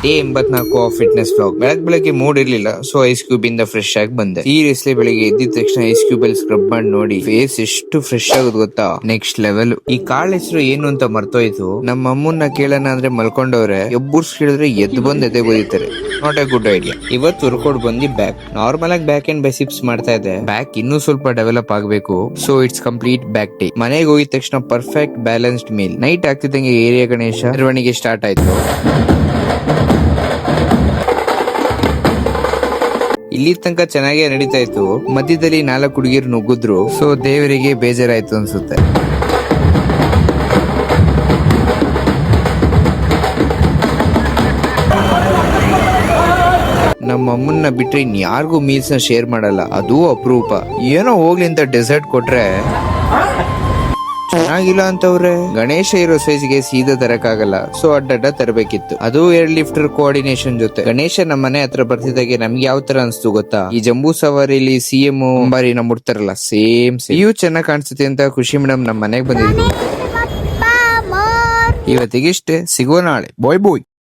Day 84 of fitness vlog. ಬೆಳಗ್ಗೆ mood ಇರ್ಲಿಲ್ಲ, so ice cube ಇಂದ ಫ್ರೆಶ್ ಆಗಿ ಬಂದೆ. ಸೀರಿಯಸ್ಲಿ ಬೆಳಿಗ್ಗೆ ಎದ್ದಿದ ತಕ್ಷಣ ಐಸ್ ಕ್ಯೂಬ್ ಅಲ್ಲಿ ಸ್ಕ್ರಬ್ ಮಾಡಿ ನೋಡಿ ಫೇಸ್ ಎಷ್ಟು ಫ್ರೆಶ್ ಆಗುದು ಗೊತ್ತಾ, ನೆಕ್ಸ್ಟ್ ಲೆವೆಲ್. ಈ ಕಾಳ ಹೆಸರು ಏನು ಅಂತ ಮರ್ತೋಯ್ತು. ನಮ್ಮ ಅಮ್ಮನ್ನ ಕೇಳೋಣ ಅಂದ್ರೆ ಮಲ್ಕೊಂಡವ್ರೆ, ಎಬ್ಬುರ್ಸ್ ಕೇಳಿದ್ರೆ ಎದ್ದು ಬಂದ್ ಎದೆ ಬರೀತಾರೆ. Not a good idea. ಇವತ್ತು ವರ್ಕೌಟ್ ಬಂದಿ ಬ್ಯಾಕ್. ನಾರ್ಮಲ್ ಆಗಿ ಬ್ಯಾಕ್ ಅಂಡ್ ಬೈಸಿಪ್ಸ್ ಮಾಡ್ತಾ ಇದೆ. ಬ್ಯಾಕ್ ಇನ್ನೂ ಸ್ವಲ್ಪ ಡೆವಲಪ್ ಆಗಬೇಕು. So it's complete back day. ಮನೆಗೆ ಹೋಗಿದ ತಕ್ಷಣ ಪರ್ಫೆಕ್ಟ್ ಬ್ಯಾಲೆನ್ಸ್ಡ್ ಮೀಲ್. ನೈಟ್ ಆಗ್ತಿದ್ದಂಗೆ ಏರಿಯಾ ಗಣೇಶ ಮೆರವಣಿಗೆ ಸ್ಟಾರ್ಟ್ ಆಯ್ತು. ಇಲ್ಲಿ ತನಕ ಚೆನ್ನಾಗೇ ನಡೀತಾ ಇತ್ತು. ಮಧ್ಯದಲ್ಲಿ 4 ಹುಡುಗಿರು ನುಗ್ಗಿದ್ರು. ಸೊ ದೇವರಿಗೆ ಬೇಜಾರಾಯ್ತು ಅನ್ಸುತ್ತೆ. ನಮ್ಮ ಅಮ್ಮನ್ನ ಬಿಟ್ರೆ ಇನ್ಯಾರಿಗೂ ಮೀಲ್ಸ್ ನ ಶೇರ್ ಮಾಡಲ್ಲ, ಅದು ಅಪರೂಪ. ಏನೋ ಹೋಗ್ಲಿ ಅಂತ ಡೆಸರ್ಟ್ ಕೊಟ್ರೆ ಚೆನ್ನಾಗಿಲ್ಲ ಅಂತವ್ರೆ. ಗಣೇಶ ಇರೋ ಸೈಜ್ಗೆ ಸೀದಾ ತರಕಾಗಲ್ಲ, ಸೊ ಅಡ್ಡಡ್ಡ ತರಬೇಕಿತ್ತು. ಅದು ಏರ್ ಲಿಫ್ಟರ್ ಕೋಆರ್ಡಿನೇಷನ್ ಜೊತೆ. ಗಣೇಶ ನಮ್ಮ ಮನೆ ಹತ್ರ ಬರ್ತಿದ್ದಾಗೆ ನಮ್ಗೆ ಯಾವ ತರ ಅನ್ಸ್ತು ಗೊತ್ತಾ, ಈ ಜಂಬೂ ಸವಾರಿಲಿ CM ಅಂಬಾರಿನ ಮುಟ್ತಾರಲ್ಲ, ಸೇಮ್ ಇವು ಚೆನ್ನಾಗ್ ಕಾಣಿಸುತ್ತೆ ಅಂತ ಖುಷಿ ಮೇಡಮ್ ನಮ್ಮ ಮನೆಗೆ ಬಂದಿದ್ರು. ಇವತ್ತಿಗಿಷ್ಟೇ, ಸಿಗುವ ನಾಳೆ. ಬಾಯ್ ಬಾಯ್.